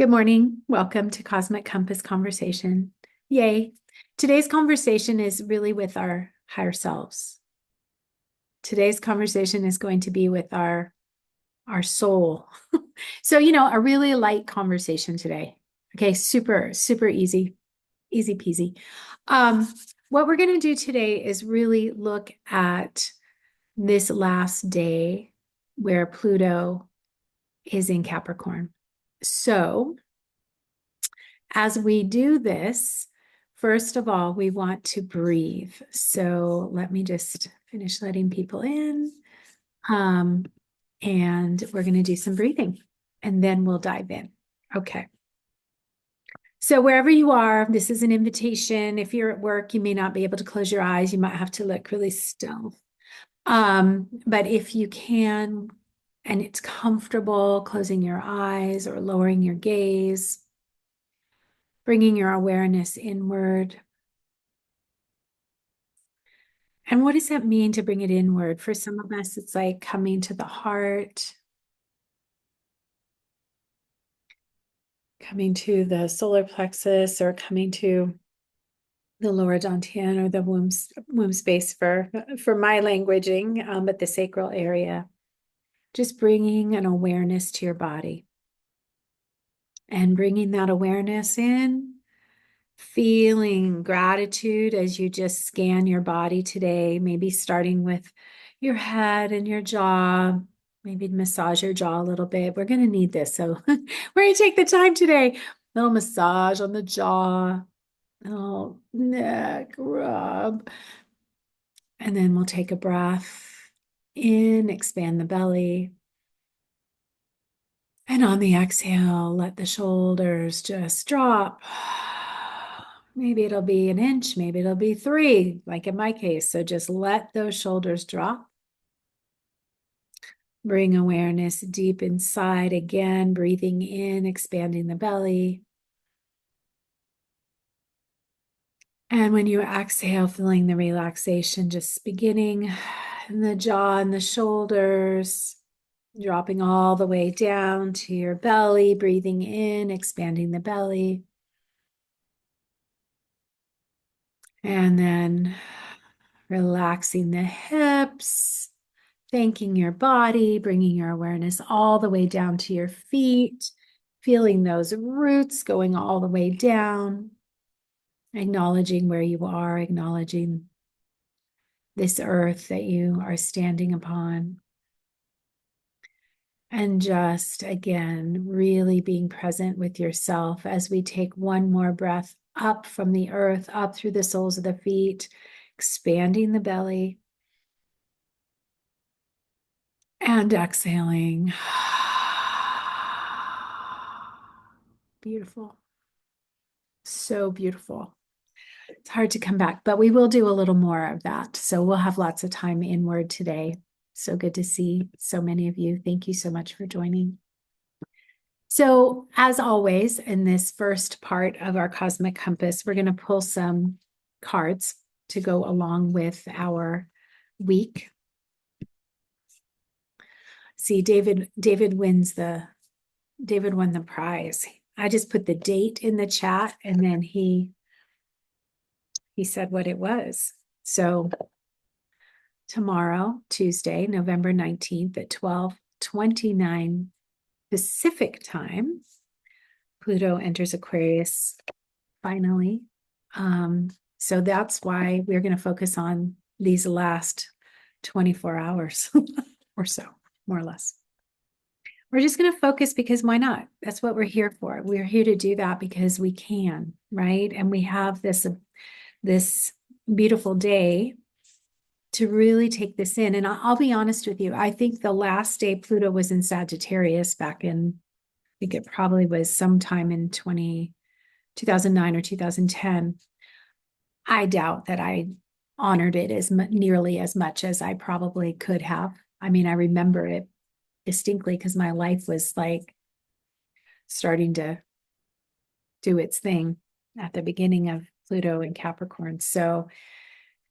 Good morning. Welcome to Cosmic Compass Conversation. Yay. Today's conversation is really with our higher selves. Today's conversation is going to be with our soul. So, a really light conversation today. Okay, super, super easy, easy peasy. What we're going to do today is really look at this last day where Pluto is in Capricorn. So, as we do this, first of all, we want to breathe. So let me just finish letting people in. And we're going to do some breathing and then we'll dive in. Okay. So wherever you are, this is an invitation. If you're at work, you may not be able to close your eyes. You might have to look really still. But if you can, and it's comfortable, closing your eyes or lowering your gaze, bringing your awareness inward. And what does that mean to bring it inward? For some of us, it's like coming to the heart, coming to the solar plexus, or coming to the lower dantian or the womb space for my languaging, but the sacral area. Just bringing an awareness to your body and bringing that awareness in. Feeling gratitude as you just scan your body today, maybe starting with your head and your jaw, maybe massage your jaw a little bit. We're going to need this. So we're going to take the time today. A little massage on the jaw, a little neck rub. And then we'll take a breath in, expand the belly. And on the exhale, let the shoulders just drop. Maybe it'll be an inch, maybe it'll be 3, like in my case. So just let those shoulders drop. Bring awareness deep inside again, breathing in, expanding the belly. And when you exhale, feeling the relaxation just beginning in the jaw and the shoulders, dropping all the way down to your belly, breathing in, expanding the belly. And then relaxing the hips, thanking your body, bringing your awareness all the way down to your feet, feeling those roots going all the way down, acknowledging where you are, acknowledging this earth that you are standing upon. And just again, really being present with yourself as we take one more breath up from the earth, up through the soles of the feet, expanding the belly. And exhaling. Beautiful. So beautiful. It's hard to come back, but we will do a little more of that. So we'll have lots of time inward today. So good to see so many of you. Thank you so much for joining. So, as always, in this first part of our Cosmic Compass, we're going to pull some cards to go along with our week. See, David won the prize. I just put the date in the chat and then he said what it was. So tomorrow, Tuesday, November 19th at 12:29 Pacific time, Pluto enters Aquarius finally. So that's why we're going to focus on these last 24 hours or so, more or less. We're just going to focus because why not? That's what we're here for. We're here to do that because we can, right? And we have this beautiful day to really take this in. And I'll be honest with you. I think the last day Pluto was in Sagittarius back in, I think it probably was sometime in 2009 or 2010. I doubt that I honored it as nearly as much as I probably could have. I mean, I remember it distinctly because my life was like starting to do its thing at the beginning of Pluto and Capricorn. So,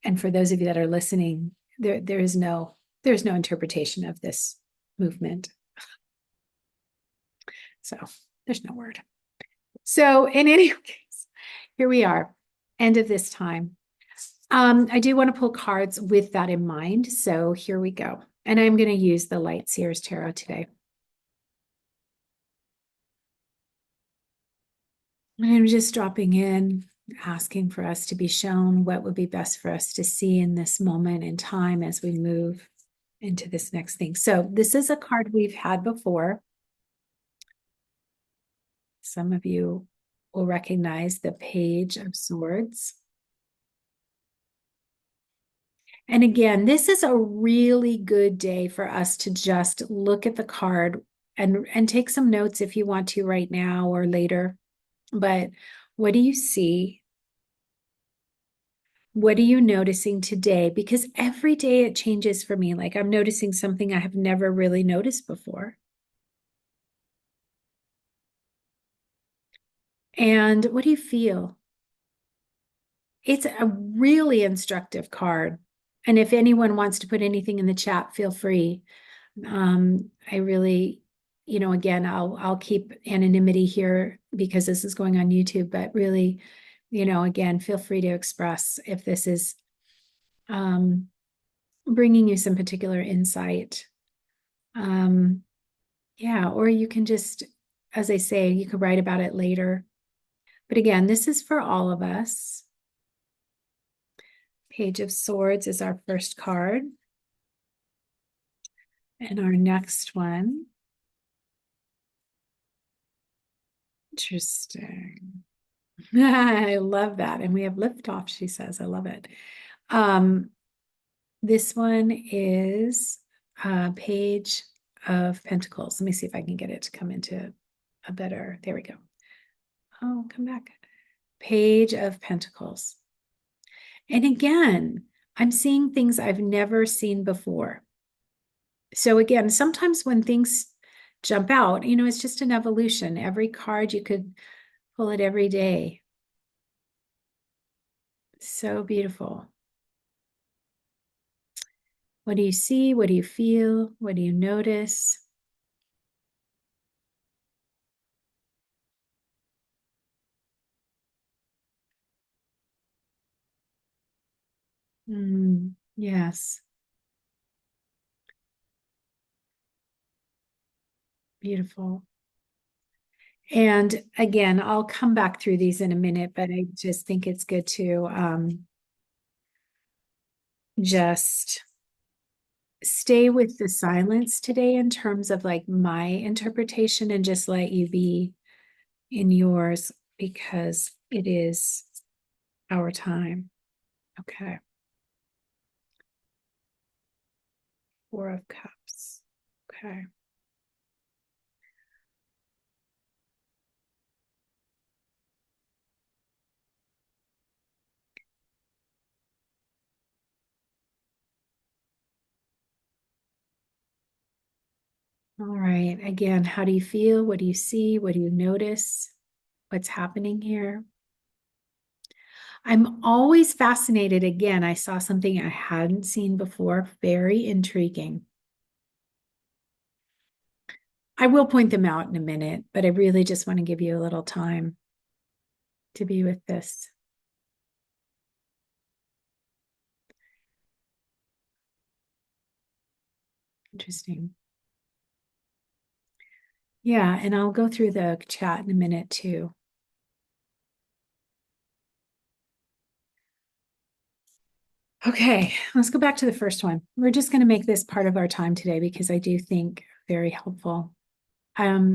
and for those of you that are listening, there's no interpretation of this movement. So there's no word. So in any case, here we are, end of this time. I do want to pull cards with that in mind. So here we go. And I'm going to use the Light Seers Tarot today. And I'm just dropping in, asking for us to be shown what would be best for us to see in this moment in time as we move into this next thing. So this is a card we've had before. Some of you will recognize the Page of Swords. And again, this is a really good day for us to just look at the card and take some notes if you want to right now or later. But what do you see? What are you noticing today? Because every day it changes for me. Like I'm noticing something I have never really noticed before. And what do you feel? It's a really instructive card. And if anyone wants to put anything in the chat, feel free. I really, again, I'll keep anonymity here because this is going on YouTube, but really, again, feel free to express if this is bringing you some particular insight. Yeah, or you can just, as I say, you could write about it later. But again, this is for all of us. Page of Swords is our first card. And our next one. Interesting. I love that. And we have liftoff, she says. I love it. This one is Page of Pentacles. Let me see if I can get it to come into a better, there we go. Oh, come back. Page of Pentacles. And again, I'm seeing things I've never seen before. So again, sometimes when things jump out, it's just an evolution. Every card, you could pull it every day. So beautiful. What do you see? What do you feel? What do you notice? Yes. Beautiful. And again, I'll come back through these in a minute, but I just think it's good to just stay with the silence today in terms of like my interpretation and just let you be in yours because it is our time. Okay. Four of Cups. Okay. All right. Again, how do you feel? What do you see? What do you notice? What's happening here? I'm always fascinated. Again, I saw something I hadn't seen before. Very intriguing. I will point them out in a minute, but I really just want to give you a little time to be with this. Interesting. Yeah, and I'll go through the chat in a minute too. Okay, let's go back to the first one. We're just going to make this part of our time today because I do think very helpful. I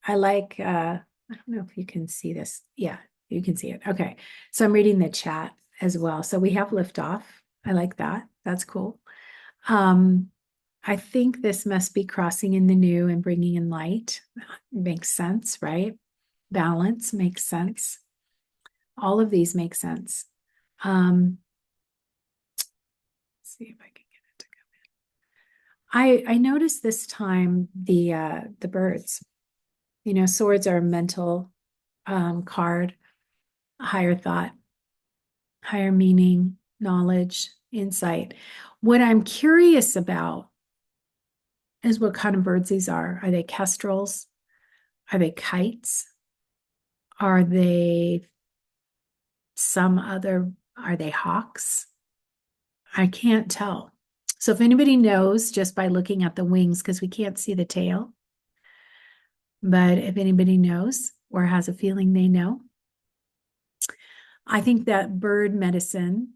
like, I don't know if you can see this. Yeah, you can see it. Okay, so I'm reading the chat as well. So we have liftoff. I like that. That's cool. I think this must be crossing in the new and bringing in light. Makes sense, right? Balance makes sense. All of these make sense. Let's see if I can get it to come in. I noticed this time the birds. Swords are a mental card, higher thought, higher meaning, knowledge, insight. What I'm curious about is what kind of birds these are. Are they kestrels? Are they kites? Are they are they hawks? I can't tell. So if anybody knows just by looking at the wings, because we can't see the tail, but if anybody knows or has a feeling they know, I think that bird medicine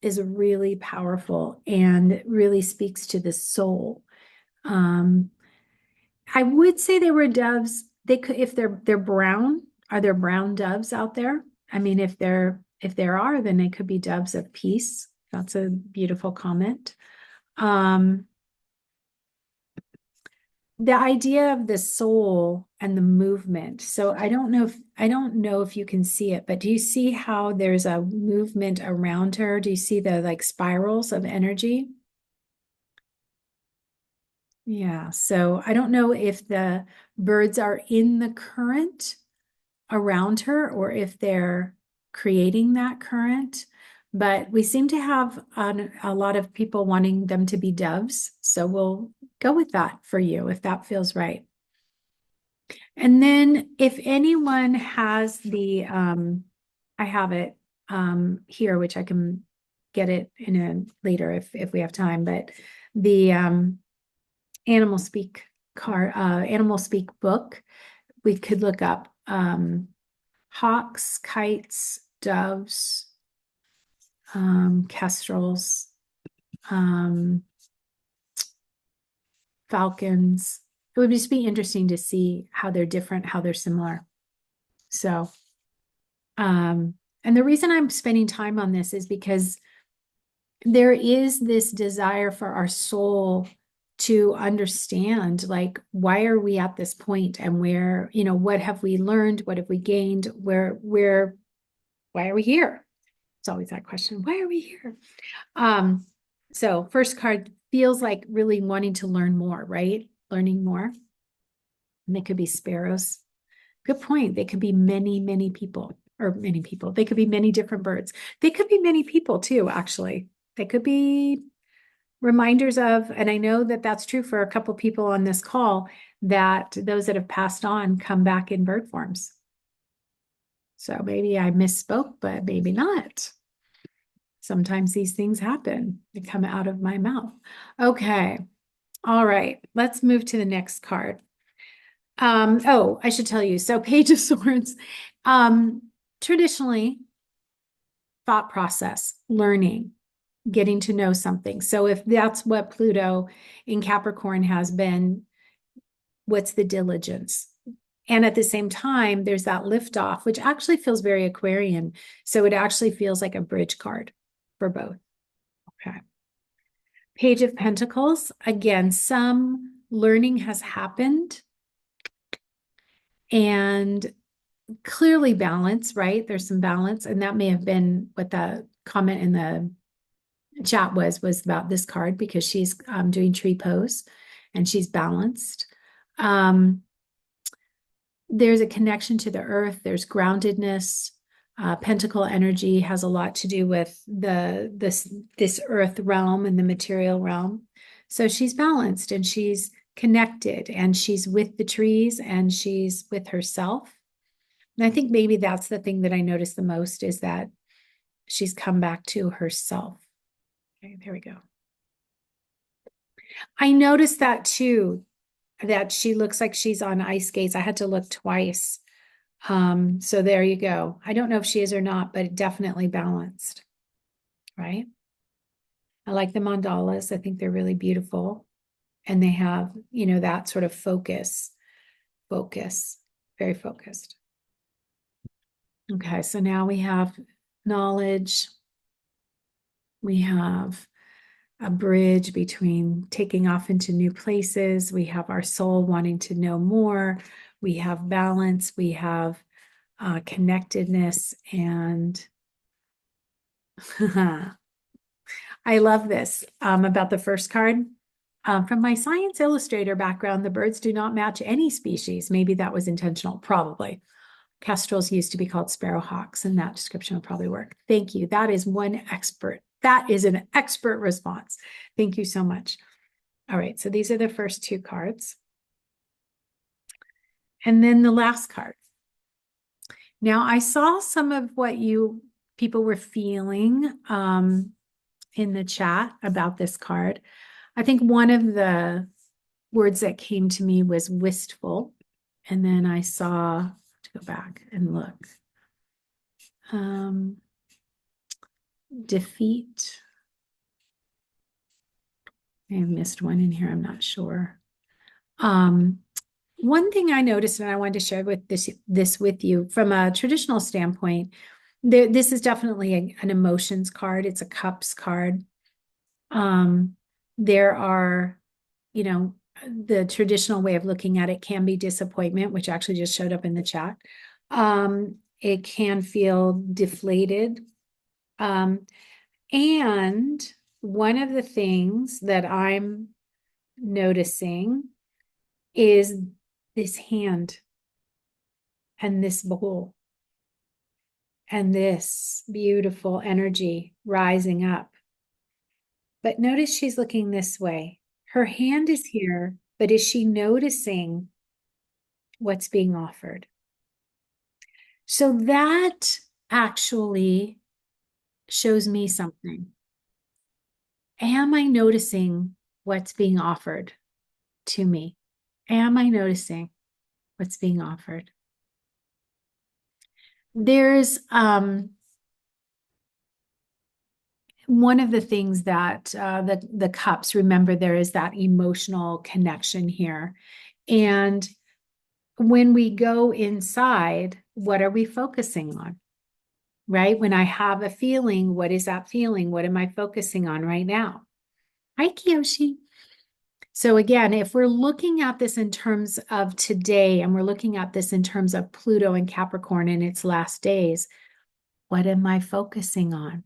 is really powerful and really speaks to the soul. Um, I would say they were doves. They could, if they're brown, are there brown doves out there? I mean, if there are, then they could be doves of peace. That's a beautiful comment. Um, the idea of the soul and the movement. So I don't know if you can see it, but do you see how there's a movement around her? Do you see the like spirals of energy? Yeah. So I don't know if the birds are in the current around her or if they're creating that current. But we seem to have a lot of people wanting them to be doves. So we'll go with that for you if that feels right. And then if anyone has I have it here, which I can get it in a later if we have time, but the animal speak animal speak book, we could look up hawks, kites, doves, kestrels, um, falcons. It would just be interesting to see how they're different, how they're similar. So, and the reason I'm spending time on this is because there is this desire for our soul to understand, like, why are we at this point and where, what have we learned? What have we gained? Why are we here? It's always that question. Why are we here? So first card feels like really wanting to learn more, right? Learning more. And they could be sparrows. Good point. They could be many, many people, or many people. They could be many different birds. They could be many people too, actually. They could be reminders of, and I know that that's true for a couple people on this call, that those that have passed on come back in bird forms. So maybe I misspoke, but maybe not. Sometimes these things happen. They come out of my mouth. Okay. All right. Let's move to the next card. Oh, I should tell you. So Page of Swords, traditionally thought process, learning, getting to know something. So if that's what Pluto in Capricorn has been, what's the diligence? And at the same time, there's that liftoff, which actually feels very Aquarian. So it actually feels like a bridge card for both. Okay. Page of Pentacles. Again, some learning has happened and clearly balance, right? There's some balance. And that may have been what the comment in the chat was about this card because she's doing tree pose and she's balanced. There's a connection to the earth. There's groundedness. Pentacle energy has a lot to do with this earth realm and the material realm. So she's balanced and she's connected and she's with the trees and she's with herself. And I think maybe that's the thing that I noticed the most is that she's come back to herself. Okay, there we go. I noticed that too, that she looks like she's on ice skates. I had to look twice. So there you go. I don't know if she is or not, but definitely balanced, right? I like the mandalas. I think they're really beautiful. And they have, that sort of focus, very focused. Okay, so now we have knowledge. We have a bridge between taking off into new places. We have our soul wanting to know more. We have balance. We have connectedness. And I love this about the first card. From my science illustrator background, the birds do not match any species. Maybe that was intentional, probably. Kestrels used to be called sparrowhawks, and that description will probably work. Thank you. That is one expert. That is an expert response. Thank you so much. All right, so these are the first two cards. And then the last card. Now, I saw some of what you people were feeling in the chat about this card. I think one of the words that came to me was wistful. And then I saw, to go back and look, um, defeat. I have missed one in here, I'm not sure. One thing I noticed, and I wanted to share with this with you from a traditional standpoint, this is definitely an emotions card. It's a cups card. There are, you know, the traditional way of looking at it can be disappointment, which actually just showed up in the chat. It can feel deflated. And one of the things that I'm noticing is this hand and this bowl and this beautiful energy rising up. But notice she's looking this way. Her hand is here, but is she noticing what's being offered? So that actually shows me something. Am I noticing what's being offered to me? Am I noticing what's being offered? There's one of the things that the cups, remember, there is that emotional connection here. And when we go inside, what are we focusing on? Right? When I have a feeling, what is that feeling? What am I focusing on right now? Hi, Kiyoshi. So again, if we're looking at this in terms of today, and we're looking at this in terms of Pluto and Capricorn in its last days, what am I focusing on?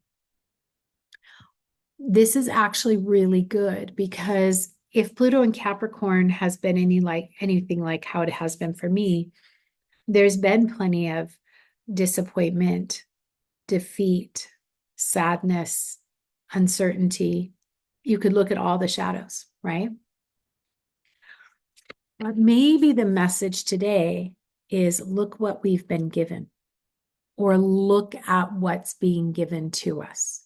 This is actually really good, because if Pluto and Capricorn has been anything like how it has been for me, there's been plenty of disappointment, defeat, sadness, uncertainty. You could look at all the shadows, right? But maybe the message today is look what we've been given, or look at what's being given to us.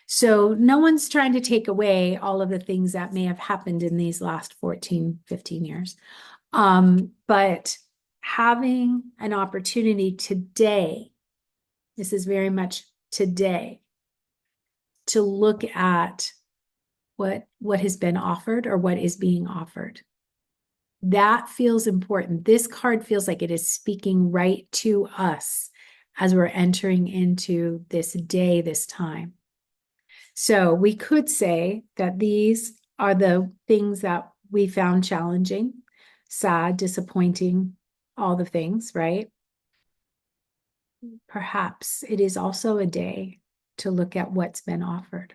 So no one's trying to take away all of the things that may have happened in these last 14, 15 years. But having an opportunity today, this is very much today, to look at what has been offered or what is being offered. That feels important. This card feels like it is speaking right to us as we're entering into this day, this time. So we could say that these are the things that we found challenging, sad, disappointing, all the things, right? Perhaps it is also a day to look at what's been offered.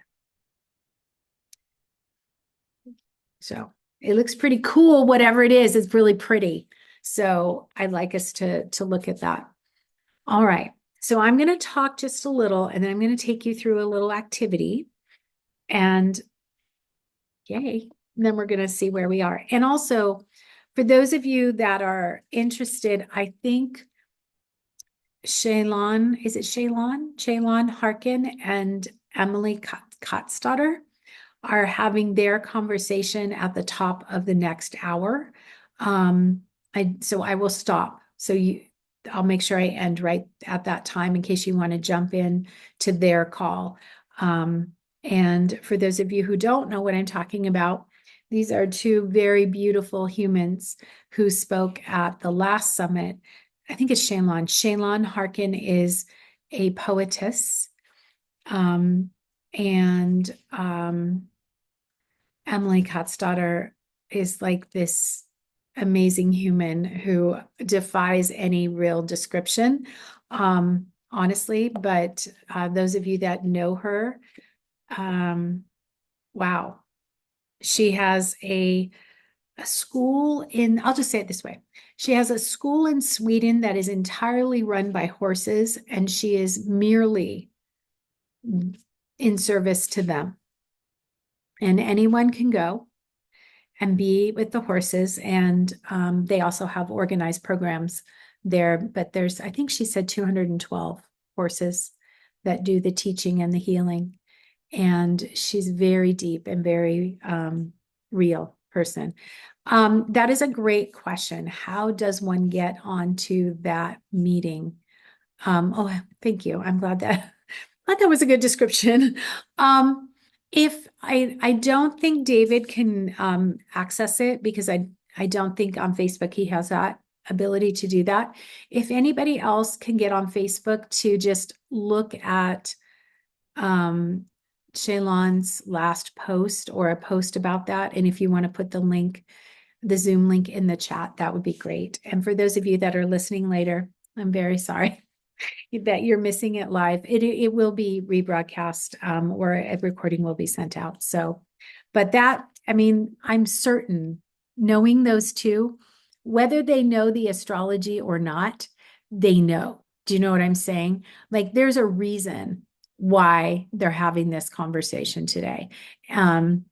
So it looks pretty cool, whatever it is, it's really pretty. So I'd like us to look at that. All right. So I'm going to talk just a little, and then I'm going to take you through a little activity. And yay, then we're going to see where we are. And also, for those of you that are interested, I think Shaylon, is it Shaylon? Shaylon Harkin and Emily Kotzdaughter are having their conversation at the top of the next hour. So I will stop. So I'll make sure I end right at that time in case you want to jump in to their call. And for those of you who don't know what I'm talking about, these are two very beautiful humans who spoke at the last summit. I think it's Shaylon. Shaylon Harkin is a poetess. Emily Kotzdaughter is like this amazing human who defies any real description, honestly. But those of you that know her, wow. She has a school in, I'll just say it this way. She has a school in Sweden that is entirely run by horses, and she is merely in service to them. And anyone can go and be with the horses. And they also have organized programs there, but there's, I think she said 212 courses that do the teaching and the healing. And she's very deep and very real person. That is a great question. How does one get onto that meeting? Oh, thank you. I'm glad that I thought that was a good description. If I don't think David can access it because I don't think on Facebook he has that ability to do that. If anybody else can get on Facebook to just look at Shaylon's last post or a post about that, and if you want to put the link, the Zoom link in the chat, that would be great. And for those of you that are listening later, I'm very sorry that you're missing it live. It will be rebroadcast or a recording will be sent out. So, but that, I mean, I'm certain knowing those two, whether they know the astrology or not, they know. Do you know what I'm saying? Like there's a reason why they're having this conversation today. And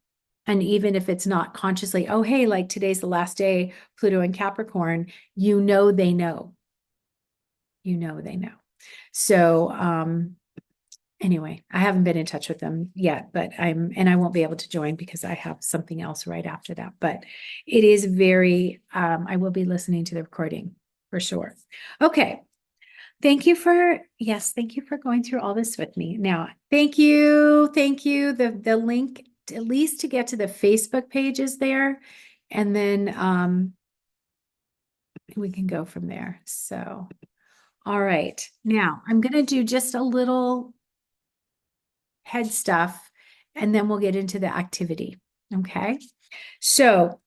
even if it's not consciously, oh, hey, like today's the last day, Pluto and Capricorn, you know, they know. You know, they know. So anyway, I haven't been in touch with them yet, but I won't be able to join because I have something else right after that. But it is very, I will be listening to the recording for sure. Okay. Thank you for going through all this with me. Now, thank you. The link, at least to get to the Facebook page is there. And then we can go from there. So all right. Now I'm going to do just a little head stuff and then we'll get into the activity. Okay. So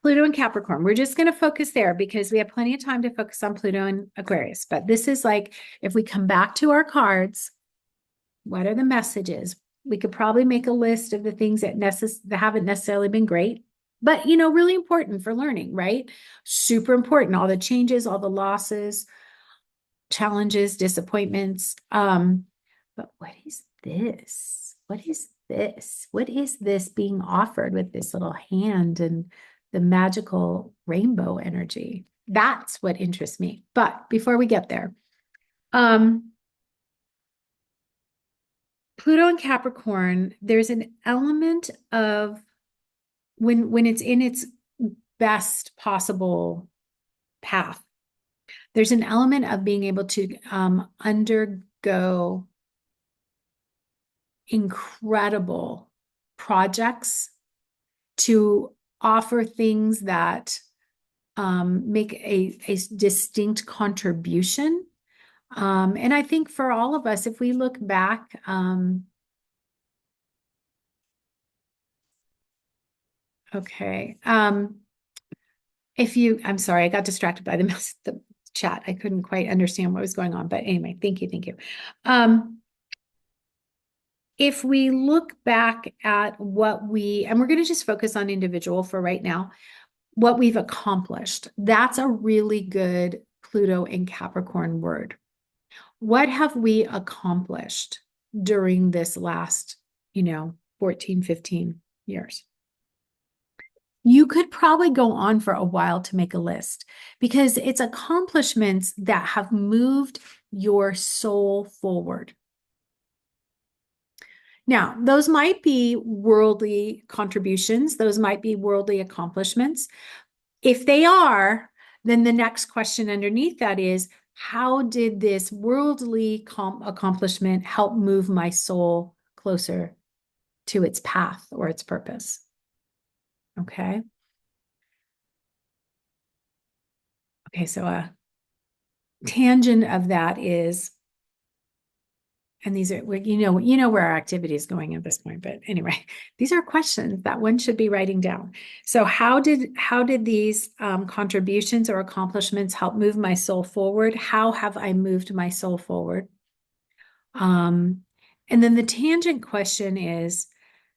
Pluto and Capricorn, we're just going to focus there because we have plenty of time to focus on Pluto and Aquarius. But this is like, if we come back to our cards, what are the messages? We could probably make a list of the things that haven't necessarily been great, but really important for learning, right? Super important. All the changes, all the losses, challenges, disappointments. But what is this? What is this? What is this being offered with this little hand and the magical rainbow energy? That's what interests me. But before we get there, Pluto and Capricorn, there's an element of when it's in its best possible path, there's an element of being able to undergo incredible projects to offer things that make a distinct contribution. And I think for all of us, if we look back, okay. I'm sorry, I got distracted by the chat. I couldn't quite understand what was going on, but anyway, thank you. If we look back at and we're going to just focus on individual for right now, what we've accomplished, that's a really good Pluto and Capricorn word. What have we accomplished during this last, 14, 15 years? You could probably go on for a while to make a list because it's accomplishments that have moved your soul forward. Now, those might be worldly contributions. Those might be worldly accomplishments. If they are, then the next question underneath that is, how did this worldly accomplishment help move my soul closer to its path or its purpose? Okay. Okay, so a tangent of that is, and these are, where our activity is going at this point, but anyway, these are questions that one should be writing down. So how did these contributions or accomplishments help move my soul forward? How have I moved my soul forward? And then the tangent question is,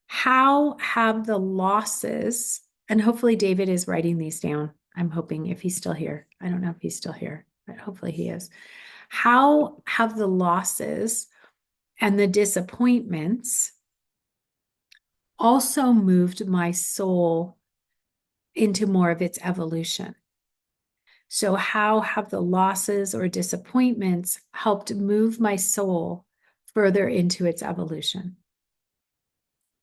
how have the losses, and hopefully David is writing these down. I'm hoping, if he's still here. I don't know if he's still here, but hopefully he is. How have the losses and the disappointments also moved my soul into more of its evolution? So, how have the losses or disappointments helped move my soul further into its evolution?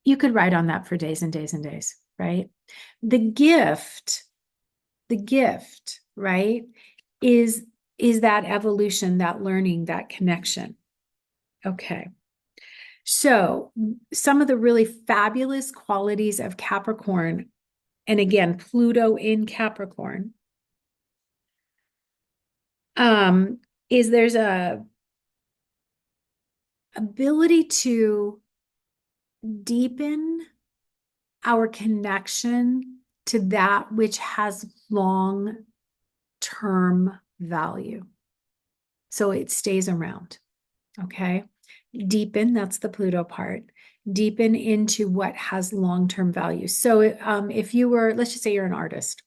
You could write on that for days and days and days, right? The gift, the gift, right, is that evolution, that learning, that connection. Okay. So, some of the really fabulous qualities of Capricorn, and again, Pluto in Capricorn, is there's a ability to deepen our connection to that which has long term value. So it stays around. Okay. Deepen, that's the Pluto part. Deepen into what has long term value. So if you were, let's just say you're an artist.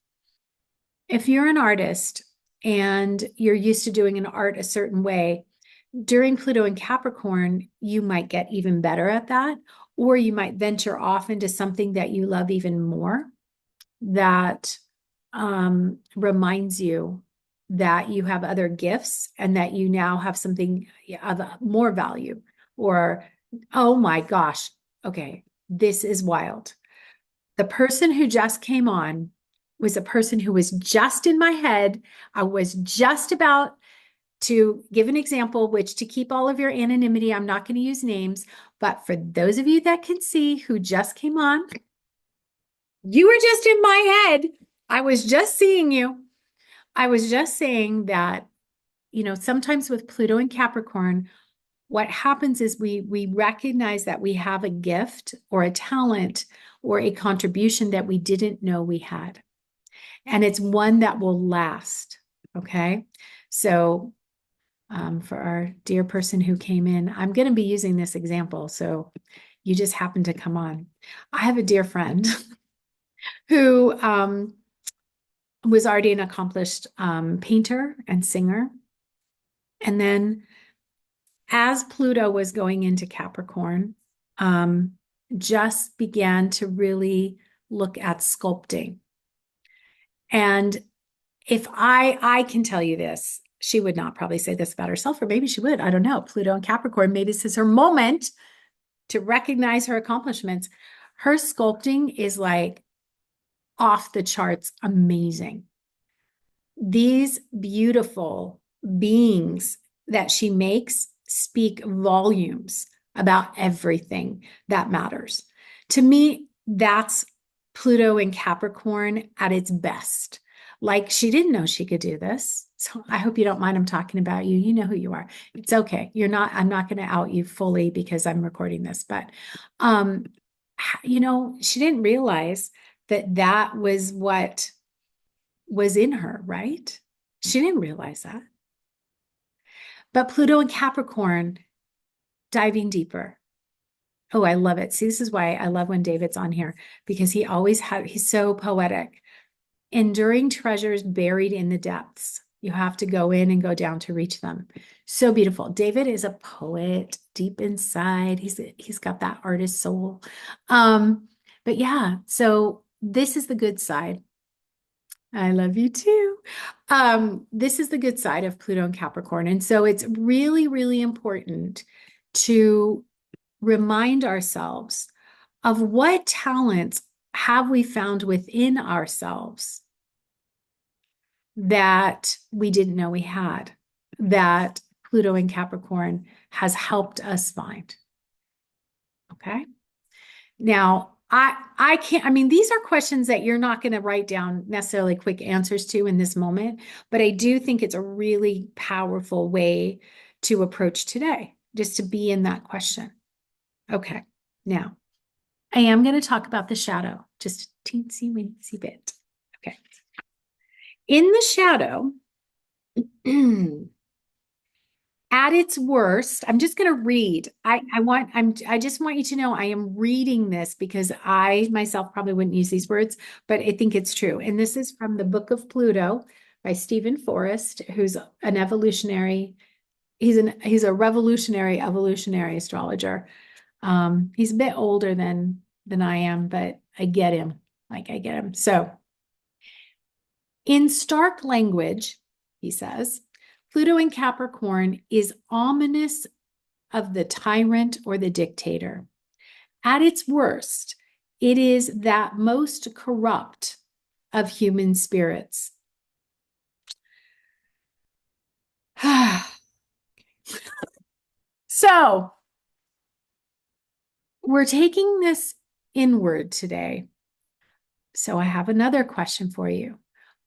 If you're an artist and you're used to doing an art a certain way, during Pluto and Capricorn, you might get even better at that, or you might venture off into something that you love even more that reminds you that you have other gifts and that you now have something of more value. Or, oh my gosh, okay, this is wild. The person who just came on was a person who was just in my head. I was just about to give an example, which to keep all of your anonymity, I'm not going to use names, but for those of you that can see who just came on, you were just in my head. I was just seeing you. I was just saying that, sometimes with Pluto and Capricorn, what happens is we recognize that we have a gift or a talent or a contribution that we didn't know we had. And it's one that will last. Okay. So for our dear person who came in, I'm going to be using this example. So you just happen to come on. I have a dear friend who was already an accomplished painter and singer. And then as Pluto was going into Capricorn, just began to really look at sculpting. And if I can tell you this, she would not probably say this about herself, or maybe she would. I don't know. Pluto and Capricorn, maybe this is her moment to recognize her accomplishments. Her sculpting is like off the charts amazing. These beautiful beings that she makes speak volumes about everything that matters. To me, that's Pluto and Capricorn at its best. Like she didn't know she could do this. So I hope you don't mind I'm talking about you. You know who you are. It's okay. I'm not going to out you fully because I'm recording this, but she didn't realize that was what was in her, right? She didn't realize that. But Pluto and Capricorn, diving deeper. Oh, I love it. See, this is why I love when David's on here, because he's so poetic. Enduring treasures buried in the depths. You have to go in and go down to reach them. So beautiful. David is a poet deep inside. He's got that artist soul. But yeah, so this is the good side. I love you too. This is the good side of Pluto and Capricorn. And so it's really, really important to remind ourselves of what talents have we found within ourselves that we didn't know we had, that Pluto and Capricorn has helped us find. Okay. Now, I can't, I mean, these are questions that you're not going to write down necessarily quick answers to in this moment, but I do think it's a really powerful way to approach today, just to be in that question. Okay. Now, I am going to talk about the shadow, just a teensy weensy bit. Okay. In the shadow, at its worst, I'm just going to read. I just want you to know I am reading this because I myself probably wouldn't use these words, but I think it's true. And this is from the Book of Pluto by Stephen Forrest, who's an evolutionary. He's a revolutionary evolutionary astrologer. He's a bit older than I am, but I get him. Like I get him. So In stark language, he says, Pluto in Capricorn is ominous of the tyrant or the dictator. At its worst, it is that most corrupt of human spirits. So, we're taking this inward today. So, I have another question for you.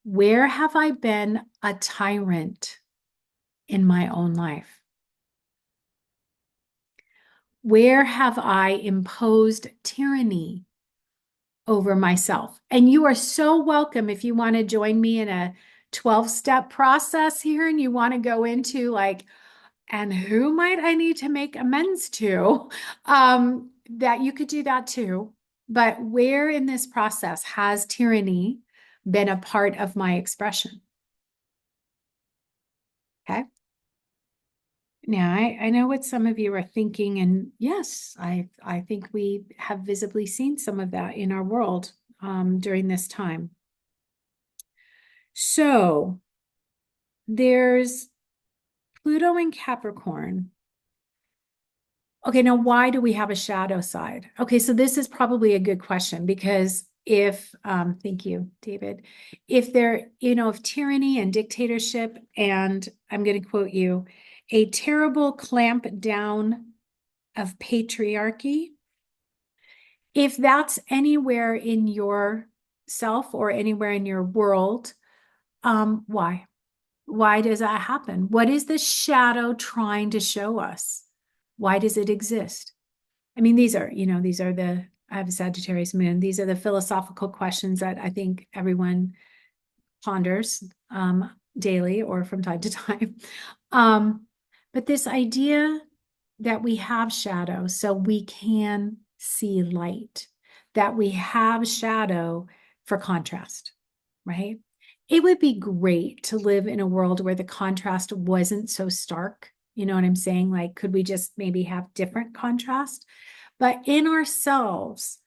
Where have I been a tyrant in my own life? Where have I imposed tyranny over myself? And you are so welcome if you want to join me in a 12-step process here and you want to go into like, and who might I need to make amends to? That you could do that too. But where in this process has tyranny been a part of my expression? Okay. Now, I know what some of you are thinking, and yes, I think we have visibly seen some of that in our world during this time. So there's Pluto in Capricorn. Okay, now why do we have a shadow side? Okay, so this is probably a good question because if, thank you, David, if there, if tyranny and dictatorship, and I'm going to quote you, a terrible clamp down of patriarchy, if that's anywhere in your self or anywhere in your world, why? Why does that happen? What is the shadow trying to show us? Why does it exist? I mean, I have a Sagittarius moon. These are the philosophical questions that I think everyone ponders daily or from time to time. But this idea that we have shadow so we can see light, that we have shadow for contrast, right? It would be great to live in a world where the contrast wasn't so stark. You know what I'm saying? Like, could we just maybe have different contrast? But in ourselves,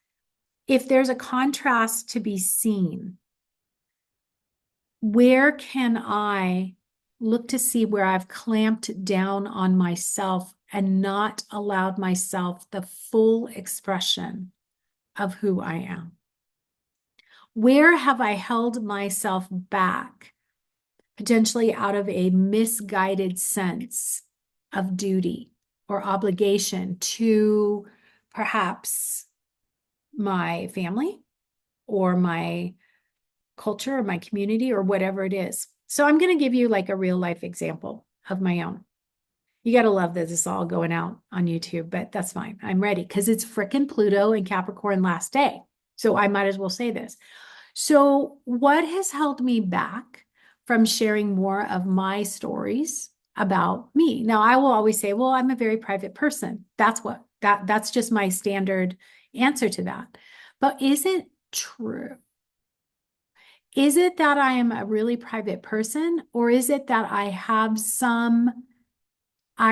if there's a contrast to be seen, where can I look to see where I've clamped down on myself and not allowed myself the full expression of who I am? Where have I held myself back, potentially out of a misguided sense of duty or obligation to perhaps my family or my culture or my community or whatever it is? So I'm going to give you like a real life example of my own. You got to love that this is all going out on YouTube, but that's fine. I'm ready because it's frickin' Pluto and Capricorn last day. So I might as well say this. So what has held me back from sharing more of my stories about me? Now, I will always say, well, I'm a very private person. That's just my standard answer to that. But is it true? Is it that I am a really private person, or is it that I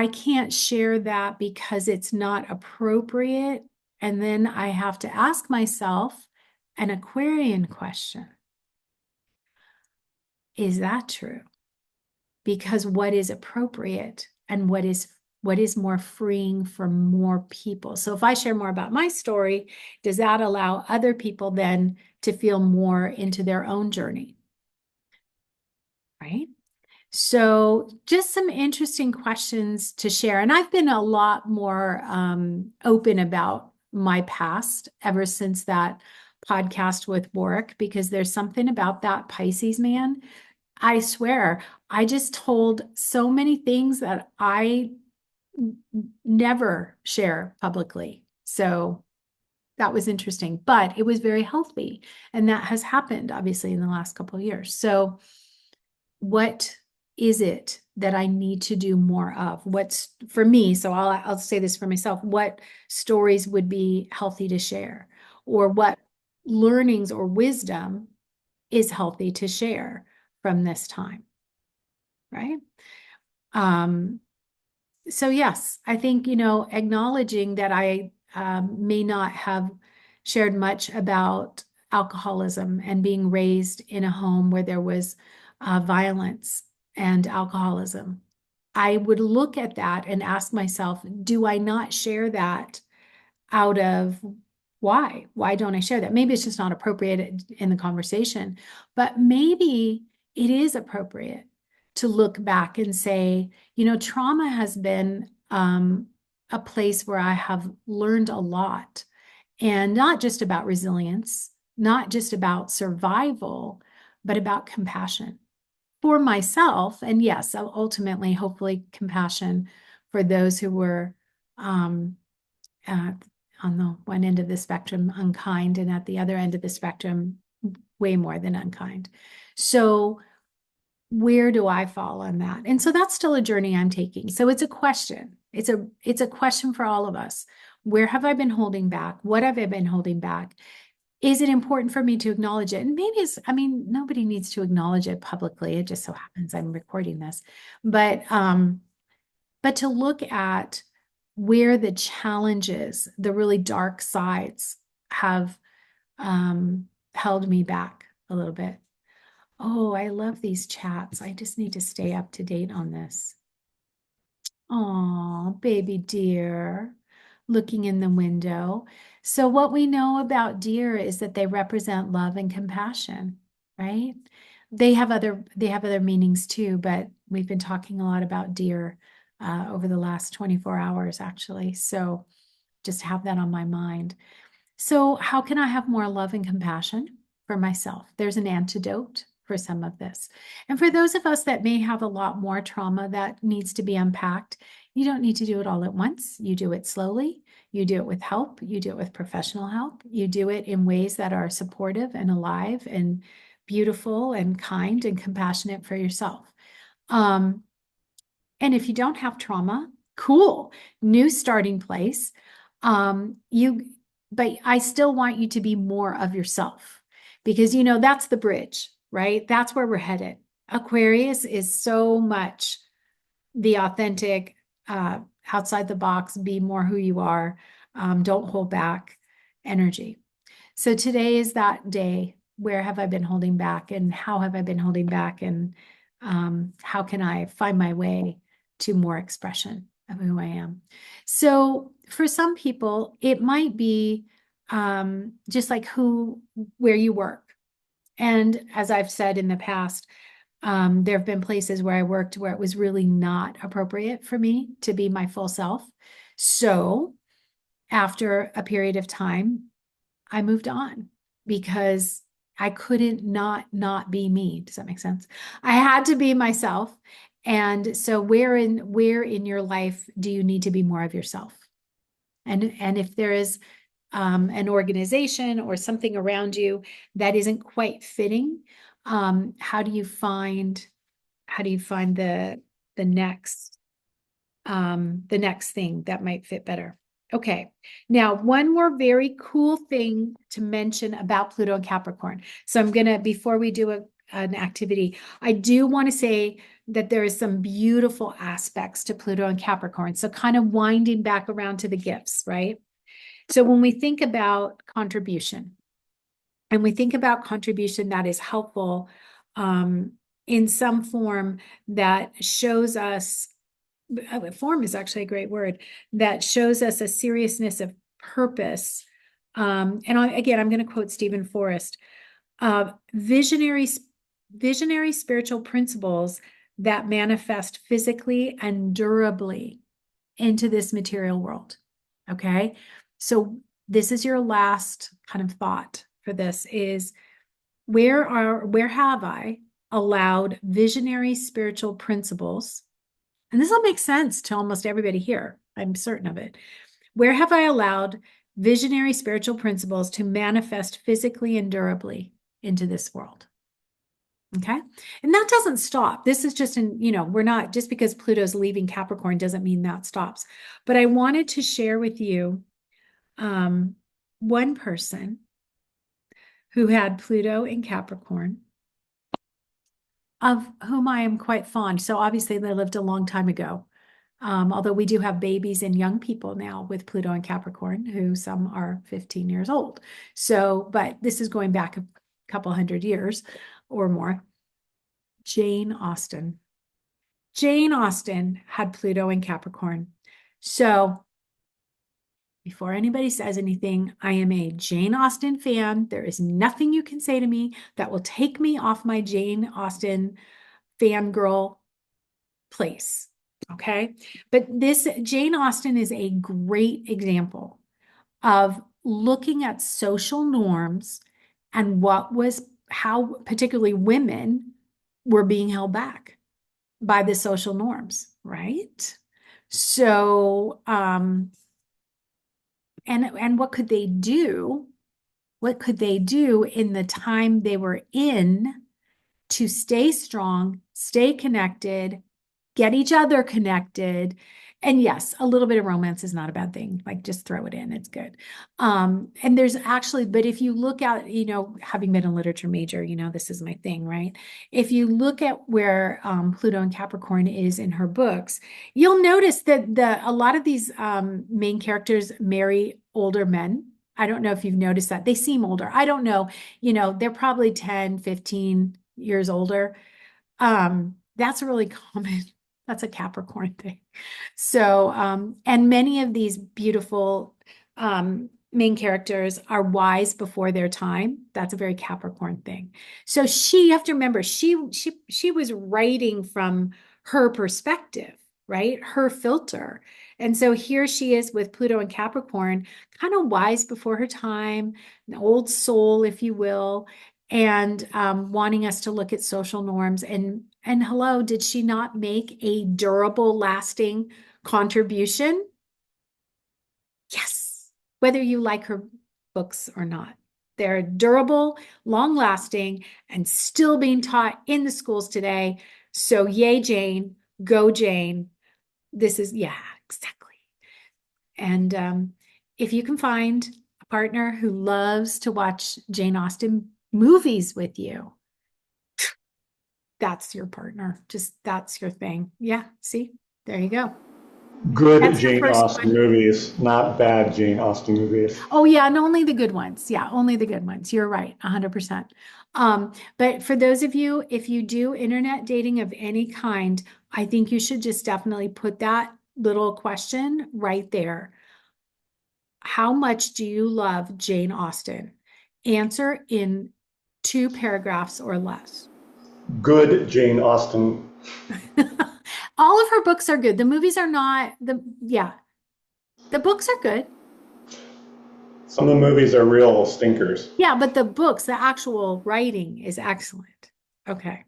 can't share that because it's not appropriate? And then I have to ask myself an Aquarian question. Is that true? Because what is appropriate and what is more freeing for more people? So if I share more about my story, does that allow other people then to feel more into their own journey? Right? So just some interesting questions to share. And I've been a lot more open about my past ever since that podcast with Warwick, because there's something about that Pisces man. I swear, I just told so many things that I never share publicly. So that was interesting, but it was very healthy. And that has happened, obviously, in the last couple of years. So what is it that I need to do more of? What's for me? So I'll say this for myself. What stories would be healthy to share, or what learnings or wisdom is healthy to share from this time, right? So yes, I think, acknowledging that I may not have shared much about alcoholism and being raised in a home where there was violence and alcoholism, I would look at that and ask myself, do I not share that out of why? Why don't I share that? Maybe it's just not appropriate in the conversation, but maybe it is appropriate to look back and say, trauma has been a place where I have learned a lot, and not just about resilience, not just about survival, but about compassion for myself. And yes, ultimately, hopefully, compassion for those who were uh, on the one end of the spectrum, unkind, and at the other end of the spectrum, way more than unkind. So where do I fall on that? And so that's still a journey I'm taking. So it's a question. It's a question for all of us. Where have I been holding back? What have I been holding back? Is it important for me to acknowledge it? And maybe nobody needs to acknowledge it publicly. It just so happens I'm recording this. But to look at where the challenges, the really dark sides have held me back a little bit. Oh, I love these chats. I just need to stay up to date on this. Oh, baby deer, looking in the window. So what we know about deer is that they represent love and compassion, right? They have other meanings too, but we've been talking a lot about deer over the last 24 hours, actually. So just have that on my mind. So how can I have more love and compassion for myself? There's an antidote for some of this. And for those of us that may have a lot more trauma that needs to be unpacked, you don't need to do it all at once. You do it slowly. You do it with help. You do it with professional help. You do it in ways that are supportive and alive and beautiful and kind and compassionate for yourself. And if you don't have trauma, cool, new starting place. But I still want you to be more of yourself, because that's the bridge, right? That's where we're headed. Aquarius is so much the authentic, outside the box, be more who you are, don't hold back energy. So today is that day. Where have I been holding back, and how have I been holding back, and how can I find my way to more expression of who I am? So for some people, it might be just like where you work. And as I've said in the past, there have been places where I worked where it was really not appropriate for me to be my full self. So after a period of time, I moved on because I couldn't not be me. Does that make sense? I had to be myself. And so where in your life do you need to be more of yourself? And if there is an organization or something around you that isn't quite fitting, how do you find the next thing that might fit better? Okay, now one more very cool thing to mention about Pluto and Capricorn. So I'm gonna, before we do an activity, I do want to say that there is some beautiful aspects to Pluto and Capricorn. So kind of winding back around to the gifts, right? So when we think about contribution, and we think about contribution that is helpful in some form that shows us, form is actually a great word, that shows us a seriousness of purpose. Again, I'm going to quote Stephen Forrest, visionary spiritual principles that manifest physically and durably into this material world. Okay. So this is your last kind of thought for this, is where have I allowed visionary spiritual principles? And this will make sense to almost everybody here. I'm certain of it. Where have I allowed visionary spiritual principles to manifest physically and durably into this world? Okay. And that doesn't stop. This is just we're not, just because Pluto's leaving Capricorn doesn't mean that stops. But I wanted to share with you one person who had Pluto in Capricorn, of whom I am quite fond. So obviously they lived a long time ago. Although we do have babies and young people now with Pluto and Capricorn, who some are 15 years old. So, but this is going back a couple hundred years or more. Jane Austen. Jane Austen had Pluto and Capricorn. So before anybody says anything, I am a Jane Austen fan. There is nothing you can say to me that will take me off my Jane Austen fangirl place. Okay. But this Jane Austen is a great example of looking at social norms and how particularly women were being held back by the social norms, right? So, and what could they do? What could they do in the time they were in to stay strong, stay connected, get each other connected? And yes, a little bit of romance is not a bad thing. Like just throw it in, it's good. And there's actually, but if you look at, having been a literature major, this is my thing, right? If you look at where Pluto and Capricorn is in her books, you'll notice that a lot of these main characters marry older men. I don't know if you've noticed that. They seem older. I don't know. They're probably 10, 15 years older. That's really common. That's a Capricorn thing. So, and many of these beautiful main characters are wise before their time. That's a very Capricorn thing. So you have to remember, she was writing from her perspective, right? Her filter. And so here she is with Pluto and Capricorn, kind of wise before her time, an old soul, if you will, and wanting us to look at social norms. And hello, did she not make a durable, lasting contribution? Yes, whether you like her books or not. They're durable, long lasting, and still being taught in the schools today. So, yay, Jane, go, Jane. This is, yeah, exactly. And if you can find a partner who loves to watch Jane Austen movies with you, that's your partner. Just that's your thing. Yeah, see, there you go. Good That's the Jane first Austen one. movies, not bad Jane Austen movies. Oh yeah, and only the good ones. Yeah, only the good ones. You're right, 100%. But for those of you, if you do internet dating of any kind, I think you should just definitely put that little question right there. How much do you love Jane Austen? Answer in 2 paragraphs or less. Good Jane Austen. All of her books are good. The movies are not yeah. The books are good. Some of the movies are real stinkers. Yeah, but the books, the actual writing is excellent. Okay.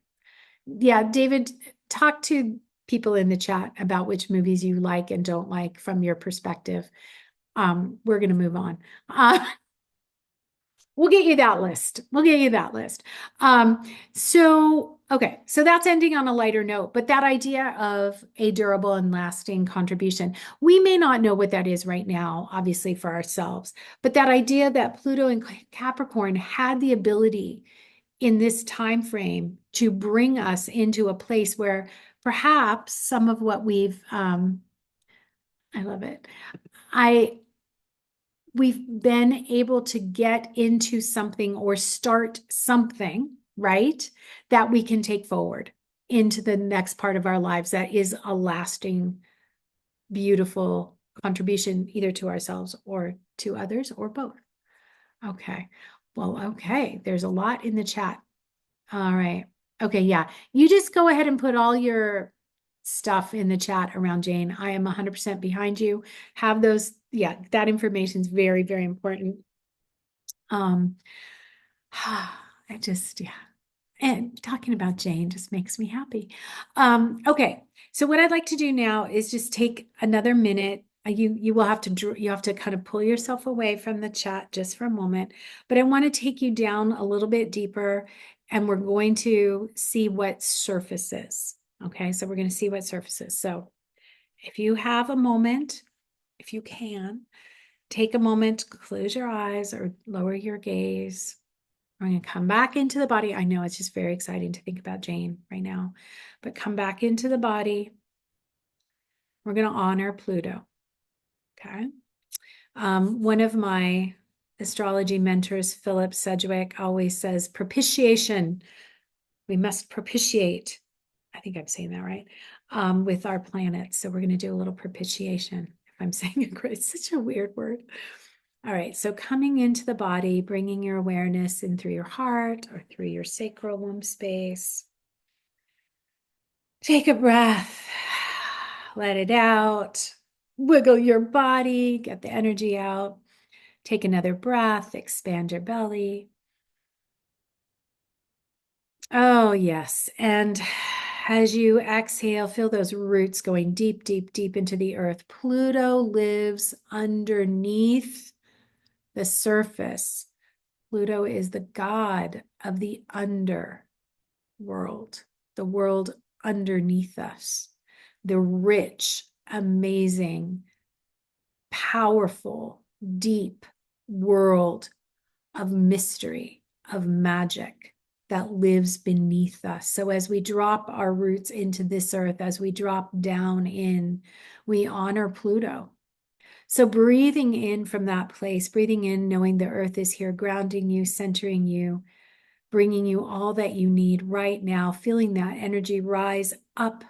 Yeah, David, talk to people in the chat about which movies you like and don't like from your perspective. We're going to move on. We'll get you that list. We'll get you that list. Okay, so that's ending on a lighter note, but that idea of a durable and lasting contribution, we may not know what that is right now, obviously for ourselves, but that idea that Pluto and Capricorn had the ability in this time frame to bring us into a place where perhaps some of what I love it. We've been able to get into something or start something, right? That we can take forward into the next part of our lives that is a lasting, beautiful contribution either to ourselves or to others or both. Okay. Well, okay. There's a lot in the chat. All right. Okay. Yeah. You just go ahead and put all your stuff in the chat around Jane. I am 100% behind you. Have those. Yeah. That information is very, very important. Um, I just, yeah. And talking about Jane just makes me happy. Okay. So what I'd like to do now is just take another minute. You will have to kind of pull yourself away from the chat just for a moment, but I want to take you down a little bit deeper and we're going to see what surfaces. Okay. So we're going to see what surfaces. So if you have a moment, if you can, take a moment, close your eyes or lower your gaze. We're going to come back into the body. I know it's just very exciting to think about Jane right now, but come back into the body. We're going to honor Pluto. Okay. One of my astrology mentors, Philip Sedgwick, always says propitiation. We must propitiate. I think I'm saying that right. With our planets. So we're going to do a little propitiation. If I'm saying it correct, it's such a weird word. All right. So coming into the body, bringing your awareness in through your heart or through your sacral womb space. Take a breath. Let it out. Wiggle your body. Get the energy out. Take another breath. Expand your belly. Oh, yes. And as you exhale, feel those roots going deep, deep, deep into the earth. Pluto lives underneath the surface. Pluto is the god of the underworld, the world underneath us, the rich, amazing, powerful, deep world of mystery, of magic that lives beneath us. So as we drop our roots into this earth, as we drop down in, we honor Pluto. So breathing in from that place, breathing in, knowing the earth is here, grounding you, centering you, bringing you all that you need right now, feeling that energy rise up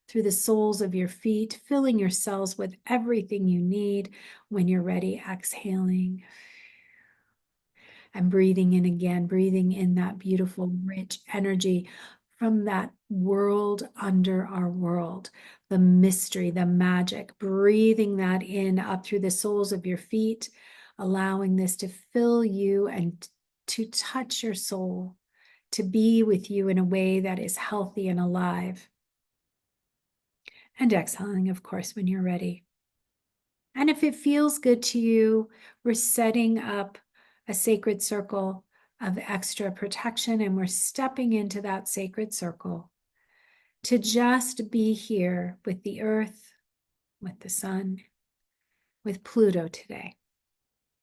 through the soles of your feet, filling your cells with everything you need. When you're ready, exhaling and breathing in again, breathing in that beautiful, rich energy from that world under our world, the mystery, the magic, breathing that in up through the soles of your feet, allowing this to fill you and to touch your soul, to be with you in a way that is healthy and alive. And exhaling, of course, when you're ready. And if it feels good to you, we're setting up a sacred circle of extra protection, and we're stepping into that sacred circle to just be here with the earth, with the sun, with Pluto today.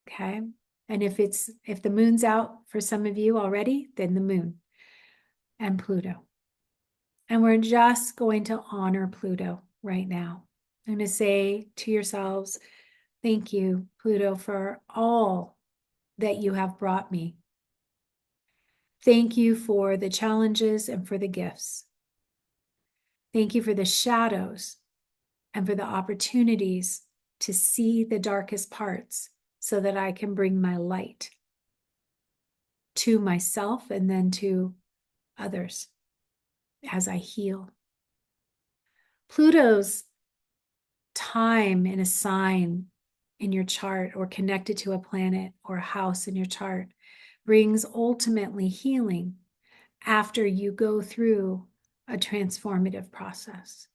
Okay. And if the moon's out for some of you already, then the moon and Pluto. And we're just going to honor Pluto right now. I'm going to say to yourselves, thank you, Pluto, for all that you have brought me. Thank you for the challenges and for the gifts. Thank you for the shadows and for the opportunities to see the darkest parts so that I can bring my light to myself and then to others as I heal. Pluto's time in a sign in your chart or connected to a planet or a house in your chart brings ultimately healing after you go through a transformative process.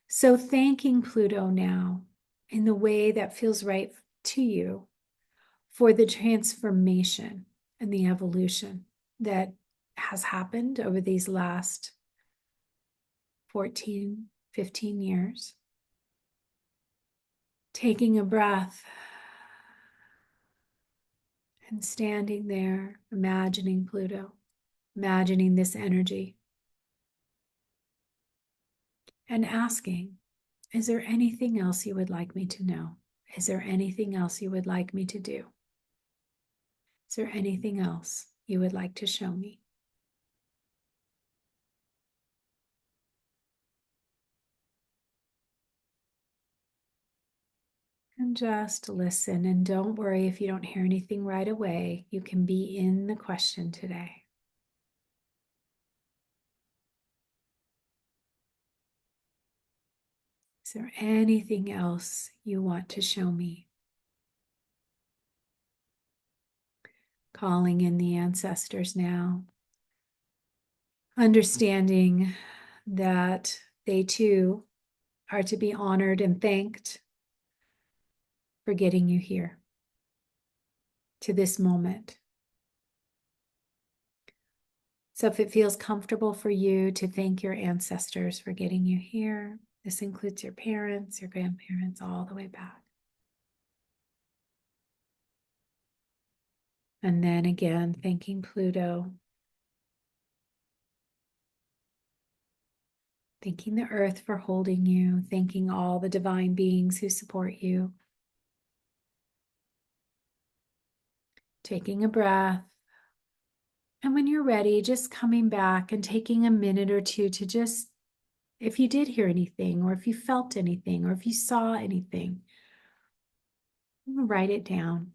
So thanking Pluto now in the way that feels right to you for the transformation and the evolution that has happened over these last 14, 15 years. Taking a breath and standing there, imagining Pluto, imagining this energy, and asking, is there anything else you would like me to know? Is there anything else you would like me to do? Is there anything else you would like to show me? And just listen, and don't worry if you don't hear anything right away. You can be in the question today. Is there anything else you want to show me? Calling in the ancestors now, understanding that they too are to be honored and thanked for getting you here to this moment. So if it feels comfortable for you to thank your ancestors for getting you here, this includes your parents, your grandparents, all the way back. And then again, thanking Pluto, Thanking the earth for holding you, thanking all the divine beings who support you. Taking a breath. And when you're ready, just coming back and taking a minute or two to just, if you did hear anything, or if you felt anything, or if you saw anything, write it down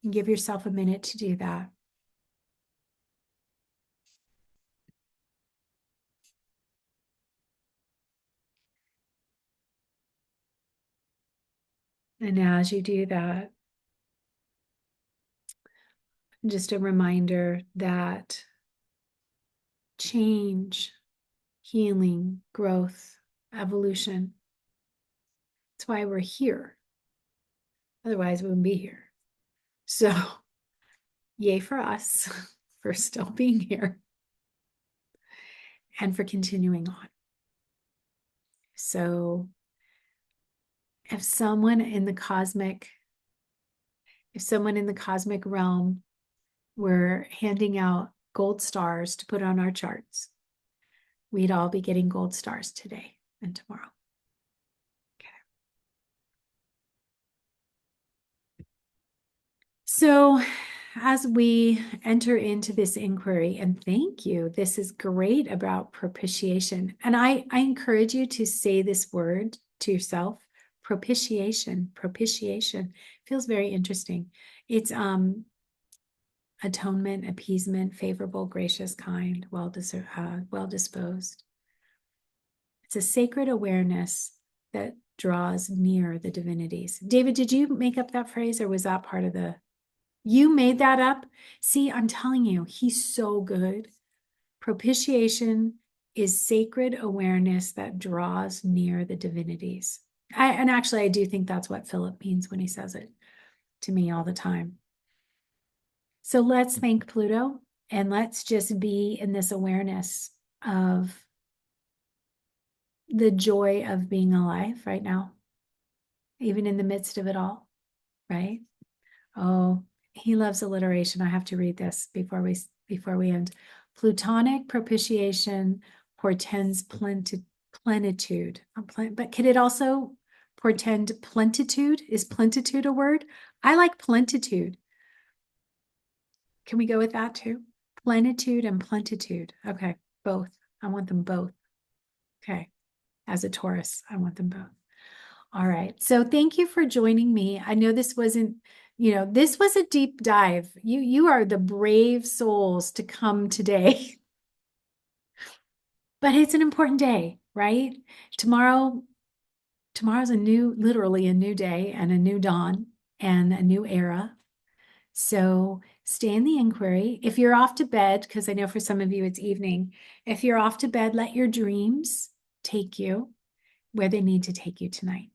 and give yourself a minute to do that. And as you do that, just a reminder that change, healing, growth, evolution, that's why we're here. Otherwise, we wouldn't be here. So, yay for us for still being here and for continuing on. So, if someone in the cosmic realm were handing out gold stars to put on our charts, we'd all be getting gold stars today and tomorrow. Okay. So, as we enter into this inquiry, and thank you, this is great about propitiation. And I encourage you to say this word to yourself, propitiation. Propitiation feels very interesting. It's atonement, appeasement, favorable, gracious, kind, well-disposed. It's a sacred awareness that draws near the divinities. David, did you make up that phrase, or was that part of the... You made that up? See, I'm telling you, he's so good. Propitiation is sacred awareness that draws near the divinities. And actually, I do think that's what Philip means when he says it to me all the time. So let's thank Pluto, and let's just be in this awareness of the joy of being alive right now, even in the midst of it all, right? Oh, he loves alliteration. I have to read this before we end. Plutonic propitiation portends plenitude. But could it also portend plentitude? Is plentitude a word? I like plentitude. Can we go with that too? Plenitude and plentitude. Okay, both. I want them both. Okay, as a Taurus, I want them both. All right. So thank you for joining me. I know this wasn't, this was a deep dive. You are the brave souls to come today. But it's an important day, right? Tomorrow's literally a new day and a new dawn and a new era. So stay in the inquiry. If you're off to bed, because I know for some of you it's evening, if you're off to bed, let your dreams take you where they need to take you tonight.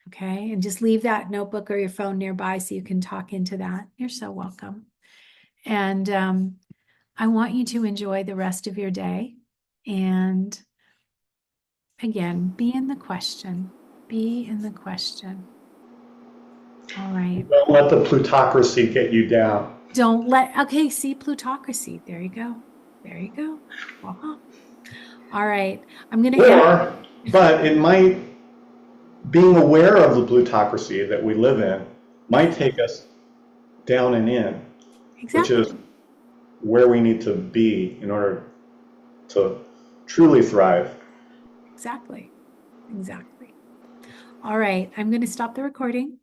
Okay, and just leave that notebook or your phone nearby so you can talk into that. You're so welcome. And I want you to enjoy the rest of your day. And again, be in the question. Be in the question. All right. Don't let the plutocracy get you down. Okay, see plutocracy. There you go. There you go. Uh-huh. All right. I'm going to end. But it might, being aware of the plutocracy that we live in, might take us down and in, which Exactly. is where we need to be in order to truly thrive. Exactly. Exactly. All right. I'm going to stop the recording.